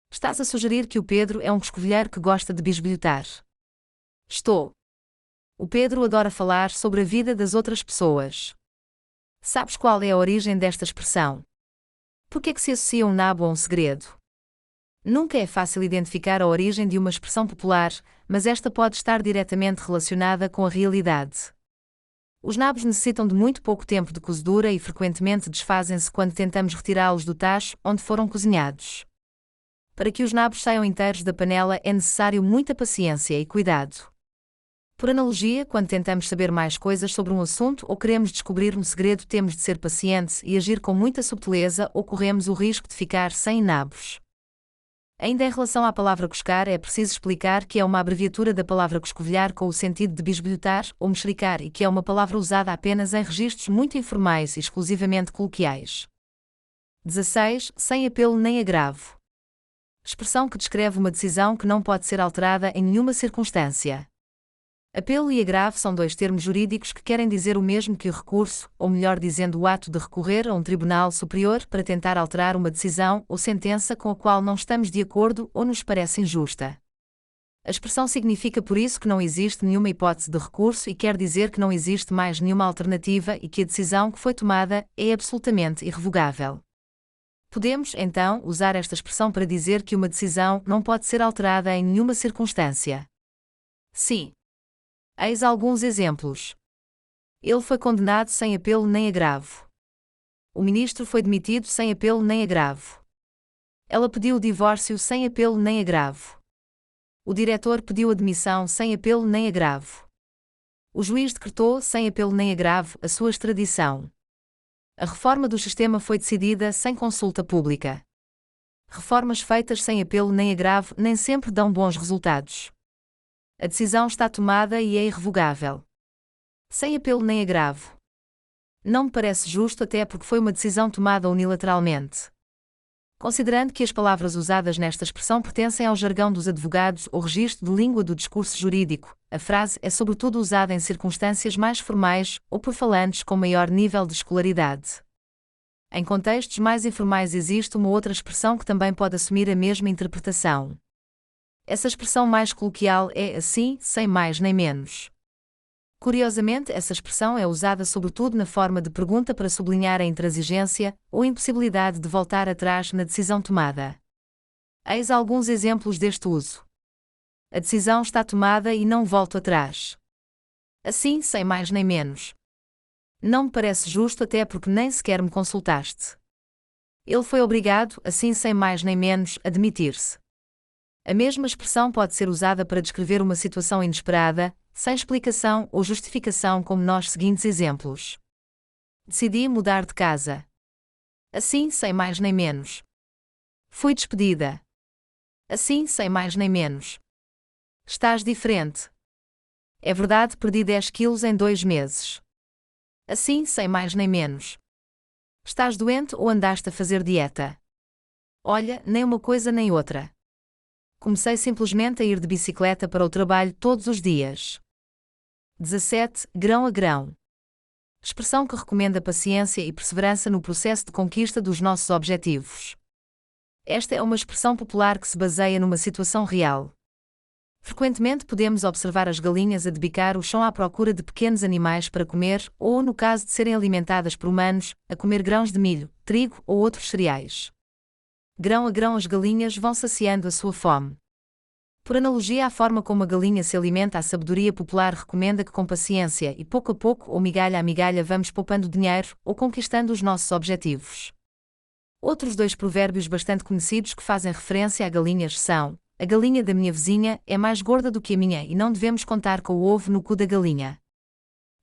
Estás a sugerir que o Pedro é um coscovilheiro que gosta de bisbilhotar. Estou. O Pedro adora falar sobre a vida das outras pessoas. Sabes qual é a origem desta expressão? Por que é que se associa um nabo a um segredo? Nunca é fácil identificar a origem de uma expressão popular, mas esta pode estar diretamente relacionada com a realidade. Os nabos necessitam de muito pouco tempo de cozedura e frequentemente desfazem-se quando tentamos retirá-los do tacho onde foram cozinhados. Para que os nabos saiam inteiros da panela é necessário muita paciência e cuidado. Por analogia, quando tentamos saber mais coisas sobre um assunto ou queremos descobrir um segredo, temos de ser pacientes e agir com muita subtileza ou corremos o risco de ficar sem nabos. Ainda em relação à palavra cuscar, é preciso explicar que é uma abreviatura da palavra coscovilhar com o sentido de bisbilhotar ou mexericar e que é uma palavra usada apenas em registros muito informais e exclusivamente coloquiais. 16. Sem apelo nem agravo. Expressão que descreve uma decisão que não pode ser alterada em nenhuma circunstância. Apelo e agravo são dois termos jurídicos que querem dizer o mesmo que o recurso, ou melhor dizendo, o ato de recorrer a um tribunal superior para tentar alterar uma decisão ou sentença com a qual não estamos de acordo ou nos parece injusta. A expressão significa por isso que não existe nenhuma hipótese de recurso e quer dizer que não existe mais nenhuma alternativa e que a decisão que foi tomada é absolutamente irrevogável. Podemos, então, usar esta expressão para dizer que uma decisão não pode ser alterada em nenhuma circunstância. Sim. Eis alguns exemplos. Ele foi condenado sem apelo nem agravo. O ministro foi demitido sem apelo nem agravo. Ela pediu o divórcio sem apelo nem agravo. O diretor pediu a demissão sem apelo nem agravo. O juiz decretou sem apelo nem agravo a sua extradição. A reforma do sistema foi decidida sem consulta pública. Reformas feitas sem apelo nem agravo nem sempre dão bons resultados. A decisão está tomada e é irrevogável. Sem apelo nem agravo. Não me parece justo, até porque foi uma decisão tomada unilateralmente. Considerando que as palavras usadas nesta expressão pertencem ao jargão dos advogados ou registro de língua do discurso jurídico, a frase é sobretudo usada em circunstâncias mais formais ou por falantes com maior nível de escolaridade. Em contextos mais informais existe uma outra expressão que também pode assumir a mesma interpretação. Essa expressão mais coloquial é assim, sem mais nem menos. Curiosamente, essa expressão é usada sobretudo na forma de pergunta para sublinhar a intransigência ou impossibilidade de voltar atrás na decisão tomada. Eis alguns exemplos deste uso. A decisão está tomada e não volto atrás. Assim, sem mais nem menos. Não me parece justo, até porque nem sequer me consultaste. Ele foi obrigado, assim sem mais nem menos, a demitir-se. A mesma expressão pode ser usada para descrever uma situação inesperada, sem explicação ou justificação, como nos seguintes exemplos. Decidi mudar de casa. Assim, sem mais nem menos. Fui despedida. Assim, sem mais nem menos. Estás diferente. É verdade, perdi 10 quilos em 2 meses. Assim, sem mais nem menos. Estás doente ou andaste a fazer dieta? Olha, nem uma coisa nem outra. Comecei simplesmente a ir de bicicleta para o trabalho todos os dias. 17. Grão a grão. Expressão que recomenda paciência e perseverança no processo de conquista dos nossos objetivos. Esta é uma expressão popular que se baseia numa situação real. Frequentemente podemos observar as galinhas a debicar o chão à procura de pequenos animais para comer, ou, no caso de serem alimentadas por humanos, a comer grãos de milho, trigo ou outros cereais. Grão a grão as galinhas vão saciando a sua fome. Por analogia à forma como a galinha se alimenta, a sabedoria popular recomenda que com paciência e pouco a pouco ou migalha a migalha vamos poupando dinheiro ou conquistando os nossos objetivos. Outros 2 provérbios bastante conhecidos que fazem referência a galinhas são: a galinha da minha vizinha é mais gorda do que a minha e não devemos contar com o ovo no cu da galinha.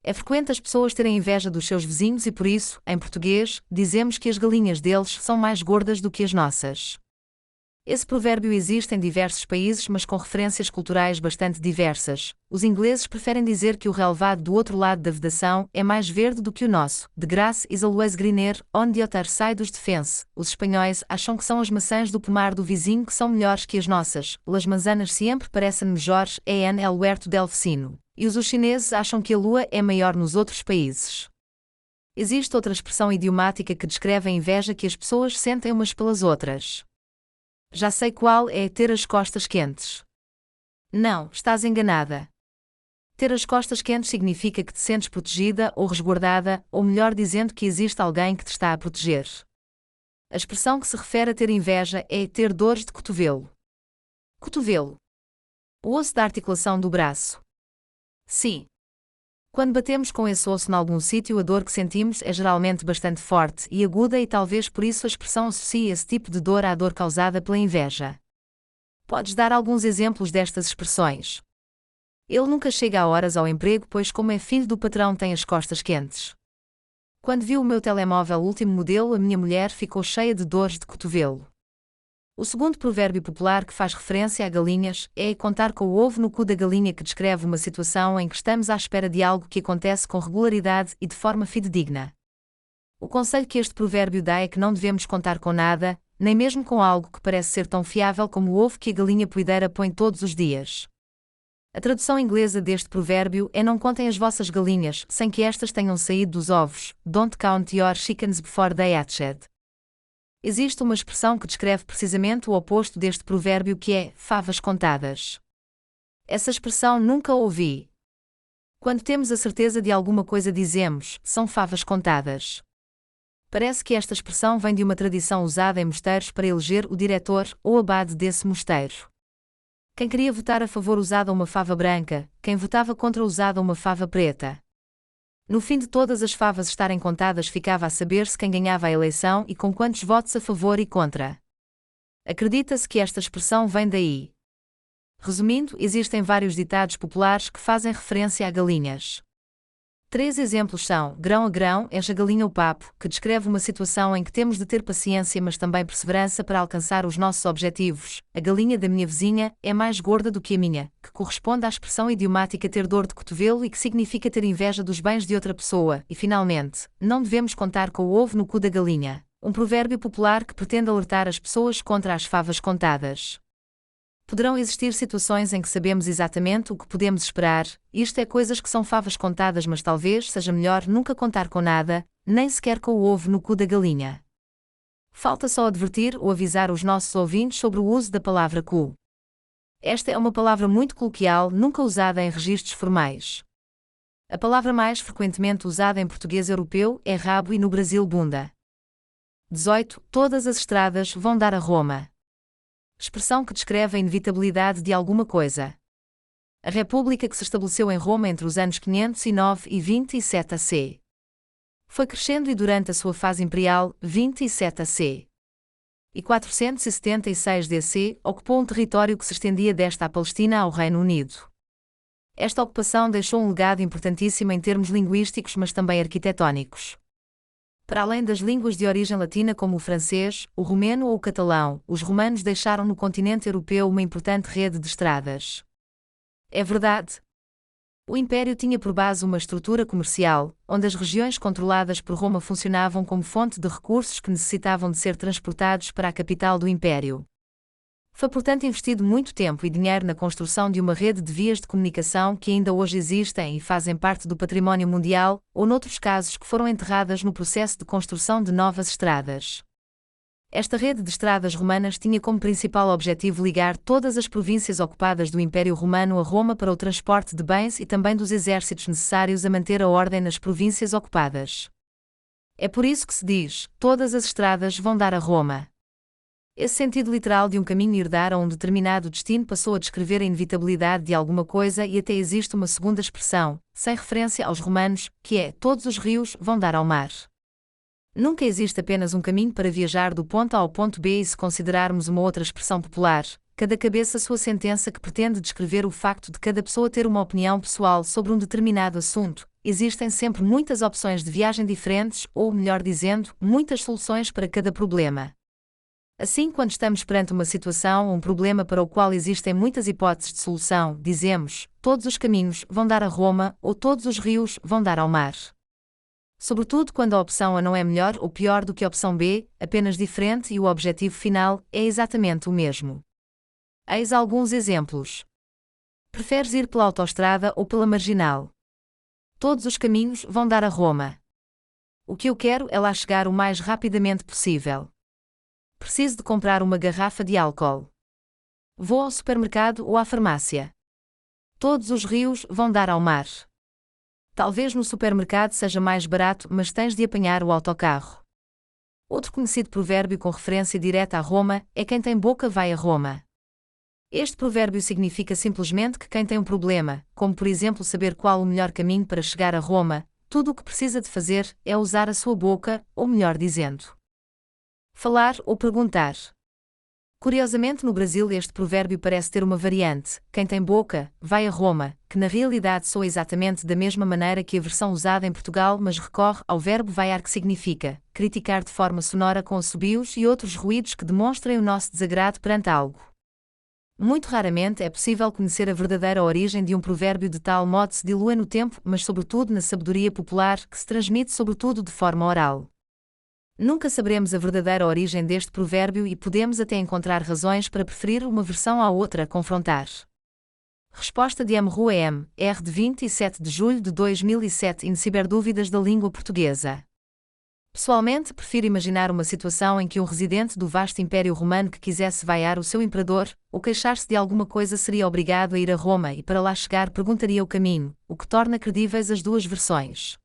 É frequente as pessoas terem inveja dos seus vizinhos e por isso, em português, dizemos que as galinhas deles são mais gordas do que as nossas. Esse provérbio existe em diversos países, mas com referências culturais bastante diversas. Os ingleses preferem dizer que o relevado do outro lado da vedação é mais verde do que o nosso. The grass is always greener on the other side of the fence. Os espanhóis acham que são as maçãs do pomar do vizinho que são melhores que as nossas. Las manzanas sempre parecem melhores en el huerto del vecino. E os chineses acham que a lua é maior nos outros países. Existe outra expressão idiomática que descreve a inveja que as pessoas sentem umas pelas outras. Já sei qual é: ter as costas quentes. Não, estás enganada. Ter as costas quentes significa que te sentes protegida ou resguardada, ou melhor dizendo, que existe alguém que te está a proteger. A expressão que se refere a ter inveja é ter dores de cotovelo. Cotovelo. O osso da articulação do braço. Sim. Quando batemos com esse osso em algum sítio, a dor que sentimos é geralmente bastante forte e aguda, e talvez por isso a expressão associa esse tipo de dor à dor causada pela inveja. Podes dar alguns exemplos destas expressões? Ele nunca chega a horas ao emprego, pois, como é filho do patrão, tem as costas quentes. Quando viu o meu telemóvel último modelo, a minha mulher ficou cheia de dores de cotovelo. O segundo provérbio popular que faz referência a galinhas é contar com o ovo no cu da galinha, que descreve uma situação em que estamos à espera de algo que acontece com regularidade e de forma fidedigna. O conselho que este provérbio dá é que não devemos contar com nada, nem mesmo com algo que parece ser tão fiável como o ovo que a galinha poideira põe todos os dias. A tradução inglesa deste provérbio é: não contem as vossas galinhas sem que estas tenham saído dos ovos. Don't count your chickens before they hatched. Existe uma expressão que descreve precisamente o oposto deste provérbio, que é favas contadas. Essa expressão nunca ouvi. Quando temos a certeza de alguma coisa, dizemos, são favas contadas. Parece que esta expressão vem de uma tradição usada em mosteiros para eleger o diretor ou abade desse mosteiro. Quem queria votar a favor usava uma fava branca, quem votava contra usava uma fava preta. No fim de todas as favas estarem contadas, ficava a saber-se quem ganhava a eleição e com quantos votos a favor e contra. Acredita-se que esta expressão vem daí. Resumindo, existem vários ditados populares que fazem referência a galinhas. 3 exemplos são: grão a grão, enche a galinha o papo, que descreve uma situação em que temos de ter paciência mas também perseverança para alcançar os nossos objetivos. A galinha da minha vizinha é mais gorda do que a minha, que corresponde à expressão idiomática ter dor de cotovelo e que significa ter inveja dos bens de outra pessoa. E finalmente, não devemos contar com o ovo no cu da galinha, um provérbio popular que pretende alertar as pessoas contra as favas contadas. Poderão existir situações em que sabemos exatamente o que podemos esperar, isto é, coisas que são favas contadas, mas talvez seja melhor nunca contar com nada, nem sequer com o ovo no cu da galinha. Falta só advertir ou avisar os nossos ouvintes sobre o uso da palavra cu. Esta é uma palavra muito coloquial, nunca usada em registros formais. A palavra mais frequentemente usada em português europeu é rabo e no Brasil bunda. 18. Todas as estradas vão dar a Roma. Expressão que descreve a inevitabilidade de alguma coisa. A república que se estabeleceu em Roma entre os anos 509 e 27 AC. Foi crescendo e durante a sua fase imperial, 27 AC e 476 DC, ocupou um território que se estendia desta a Palestina ao Reino Unido. Esta ocupação deixou um legado importantíssimo em termos linguísticos, mas também arquitetónicos. Para além das línguas de origem latina como o francês, o romeno ou o catalão, os romanos deixaram no continente europeu uma importante rede de estradas. É verdade. O Império tinha por base uma estrutura comercial, onde as regiões controladas por Roma funcionavam como fonte de recursos que necessitavam de ser transportados para a capital do Império. Foi portanto investido muito tempo e dinheiro na construção de uma rede de vias de comunicação que ainda hoje existem e fazem parte do património mundial, ou noutros casos que foram enterradas no processo de construção de novas estradas. Esta rede de estradas romanas tinha como principal objetivo ligar todas as províncias ocupadas do Império Romano a Roma para o transporte de bens e também dos exércitos necessários a manter a ordem nas províncias ocupadas. É por isso que se diz: todas as estradas vão dar a Roma. Esse sentido literal de um caminho ir dar a um determinado destino passou a descrever a inevitabilidade de alguma coisa e até existe uma segunda expressão, sem referência aos romanos, que é: todos os rios vão dar ao mar. Nunca existe apenas um caminho para viajar do ponto A ao ponto B e se considerarmos uma outra expressão popular, cada cabeça sua sentença que pretende descrever o facto de cada pessoa ter uma opinião pessoal sobre um determinado assunto, existem sempre muitas opções de viagem diferentes ou, melhor dizendo, muitas soluções para cada problema. Assim, quando estamos perante uma situação ou um problema para o qual existem muitas hipóteses de solução, dizemos: todos os caminhos vão dar a Roma ou todos os rios vão dar ao mar. Sobretudo quando a opção A não é melhor ou pior do que a opção B, apenas diferente e o objetivo final é exatamente o mesmo. Eis alguns exemplos. Preferes ir pela autoestrada ou pela marginal? Todos os caminhos vão dar a Roma. O que eu quero é lá chegar o mais rapidamente possível. Preciso de comprar uma garrafa de álcool. Vou ao supermercado ou à farmácia. Todos os rios vão dar ao mar. Talvez no supermercado seja mais barato, mas tens de apanhar o autocarro. Outro conhecido provérbio com referência direta a Roma é: quem tem boca vai a Roma. Este provérbio significa simplesmente que quem tem um problema, como por exemplo saber qual o melhor caminho para chegar a Roma, tudo o que precisa de fazer é usar a sua boca, ou melhor dizendo, falar ou perguntar. Curiosamente, no Brasil este provérbio parece ter uma variante: quem tem boca, vai a Roma, que na realidade soa exatamente da mesma maneira que a versão usada em Portugal, mas recorre ao verbo vaiar, que significa criticar de forma sonora com assobios e outros ruídos que demonstrem o nosso desagrado perante algo. Muito raramente é possível conhecer a verdadeira origem de um provérbio de tal modo se dilua no tempo, mas sobretudo na sabedoria popular, que se transmite sobretudo de forma oral. Nunca saberemos a verdadeira origem deste provérbio e podemos até encontrar razões para preferir uma versão à outra a confrontar. Resposta de M. Rua M. R. de 27 de julho de 2007. Ciberdúvidas da língua portuguesa. Pessoalmente, prefiro imaginar uma situação em que um residente do vasto Império Romano que quisesse vaiar o seu imperador, ou queixar-se de alguma coisa, seria obrigado a ir a Roma e para lá chegar perguntaria o caminho, o que torna credíveis as duas versões.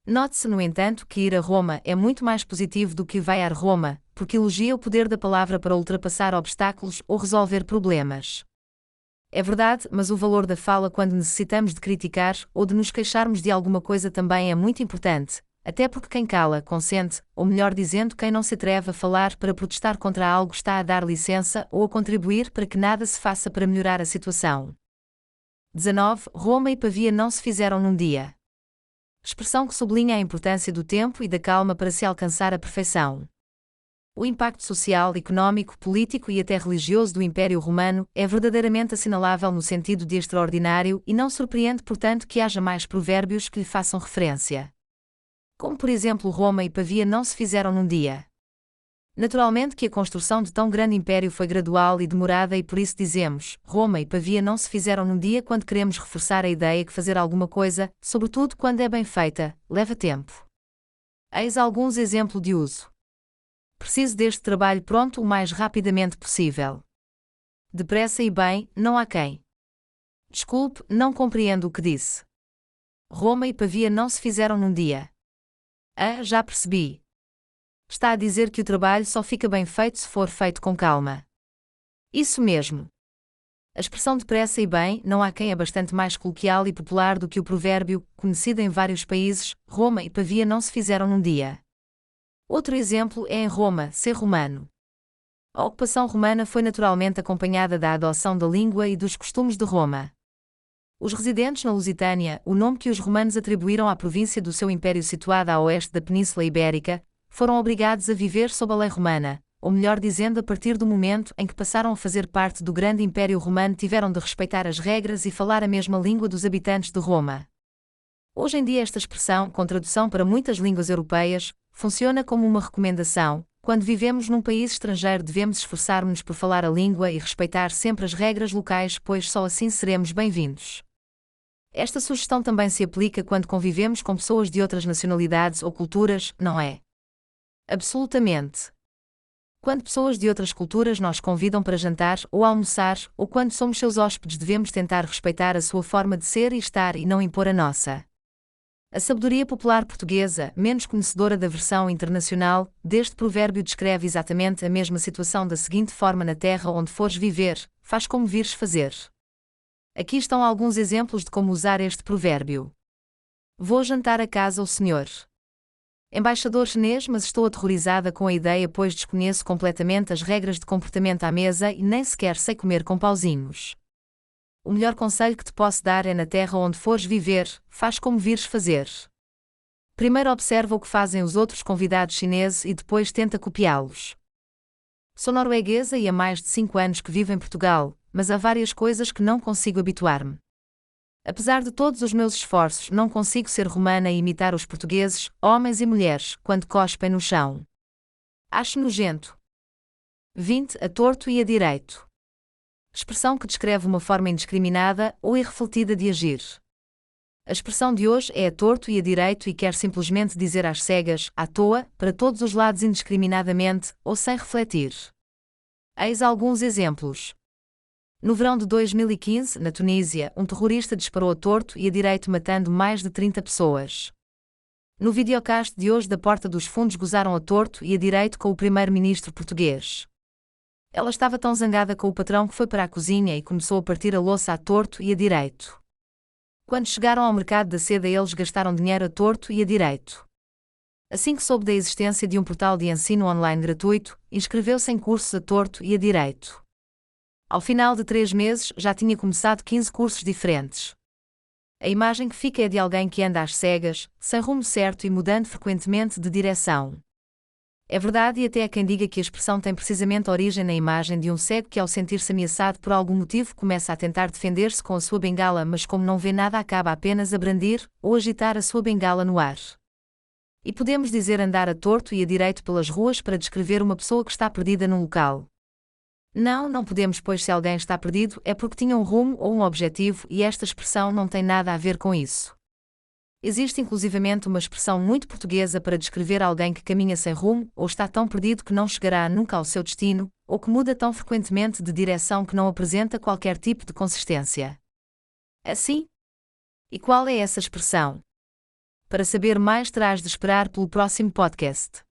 Note-se, no entanto, que ir a Roma é muito mais positivo do que vaiar Roma, porque elogia o poder da palavra para ultrapassar obstáculos ou resolver problemas. É verdade, mas o valor da fala quando necessitamos de criticar ou de nos queixarmos de alguma coisa também é muito importante, até porque quem cala, consente, ou melhor dizendo, quem não se atreve a falar para protestar contra algo está a dar licença ou a contribuir para que nada se faça para melhorar a situação. 19. Roma e Pavia não se fizeram num dia. Expressão que sublinha a importância do tempo e da calma para se alcançar a perfeição. O impacto social, económico, político e até religioso do Império Romano é verdadeiramente assinalável no sentido de extraordinário e não surpreende, portanto, que haja mais provérbios que lhe façam referência. Como por exemplo, Roma e Pavia não se fizeram num dia. Naturalmente que a construção de tão grande império foi gradual e demorada e por isso dizemos, Roma e Pavia não se fizeram num dia quando queremos reforçar a ideia que fazer alguma coisa, sobretudo quando é bem feita, leva tempo. Eis alguns exemplos de uso. Preciso deste trabalho pronto o mais rapidamente possível. Depressa e bem, não há quem. Desculpe, não compreendo o que disse. Roma e Pavia não se fizeram num dia. Ah, já percebi. Está a dizer que o trabalho só fica bem feito se for feito com calma. Isso mesmo. A expressão depressa e bem, não há quem é bastante mais coloquial e popular do que o provérbio, conhecido em vários países, Roma e Pavia não se fizeram num dia. Outro exemplo é em Roma, ser romano. A ocupação romana foi naturalmente acompanhada da adoção da língua e dos costumes de Roma. Os residentes na Lusitânia, o nome que os romanos atribuíram à província do seu império situada a oeste da Península Ibérica, foram obrigados a viver sob a lei romana, ou melhor dizendo, a partir do momento em que passaram a fazer parte do grande Império Romano tiveram de respeitar as regras e falar a mesma língua dos habitantes de Roma. Hoje em dia esta expressão, com tradução para muitas línguas europeias, funciona como uma recomendação. Quando vivemos num país estrangeiro devemos esforçar-nos por falar a língua e respeitar sempre as regras locais, pois só assim seremos bem-vindos. Esta sugestão também se aplica quando convivemos com pessoas de outras nacionalidades ou culturas, não é? Absolutamente. Quando pessoas de outras culturas nos convidam para jantar ou almoçar, ou quando somos seus hóspedes devemos tentar respeitar a sua forma de ser e estar e não impor a nossa. A sabedoria popular portuguesa, menos conhecedora da versão internacional, deste provérbio descreve exatamente a mesma situação da seguinte forma: na terra onde fores viver, faz como vires fazer. Aqui estão alguns exemplos de como usar este provérbio. Vou jantar a casa o senhor. Embaixador chinês, mas estou aterrorizada com a ideia pois desconheço completamente as regras de comportamento à mesa e nem sequer sei comer com pauzinhos. O melhor conselho que te posso dar é: na terra onde fores viver, faz como vires fazer. Primeiro observa o que fazem os outros convidados chineses e depois tenta copiá-los. Sou norueguesa e há mais de 5 anos que vivo em Portugal, mas há várias coisas que não consigo habituar-me. Apesar de todos os meus esforços, não consigo ser romana e imitar os portugueses, homens e mulheres, quando cospem no chão. Acho nojento. 20. A torto e a direito. Expressão que descreve uma forma indiscriminada ou irrefletida de agir. A expressão de hoje é a torto e a direito e quer simplesmente dizer às cegas, à toa, para todos os lados indiscriminadamente, ou sem refletir. Eis alguns exemplos. No verão de 2015, na Tunísia, um terrorista disparou a torto e a direito matando mais de 30 pessoas. No videocast de hoje da Porta dos Fundos gozaram a torto e a direito com o primeiro-ministro português. Ela estava tão zangada com o patrão que foi para a cozinha e começou a partir a louça a torto e a direito. Quando chegaram ao mercado da seda eles gastaram dinheiro a torto e a direito. Assim que soube da existência de um portal de ensino online gratuito, inscreveu-se em cursos a torto e a direito. Ao final de 3 meses já tinha começado 15 cursos diferentes. A imagem que fica é de alguém que anda às cegas, sem rumo certo e mudando frequentemente de direção. É verdade e até há quem diga que a expressão tem precisamente origem na imagem de um cego que ao sentir-se ameaçado por algum motivo começa a tentar defender-se com a sua bengala mas como não vê nada acaba apenas a brandir ou agitar a sua bengala no ar. E podemos dizer andar a torto e a direito pelas ruas para descrever uma pessoa que está perdida num local. Não podemos, pois se alguém está perdido é porque tinha um rumo ou um objetivo e esta expressão não tem nada a ver com isso. Existe inclusivamente uma expressão muito portuguesa para descrever alguém que caminha sem rumo, ou está tão perdido que não chegará nunca ao seu destino, ou que muda tão frequentemente de direção que não apresenta qualquer tipo de consistência. Assim? E qual é essa expressão? Para saber mais terás de esperar pelo próximo podcast.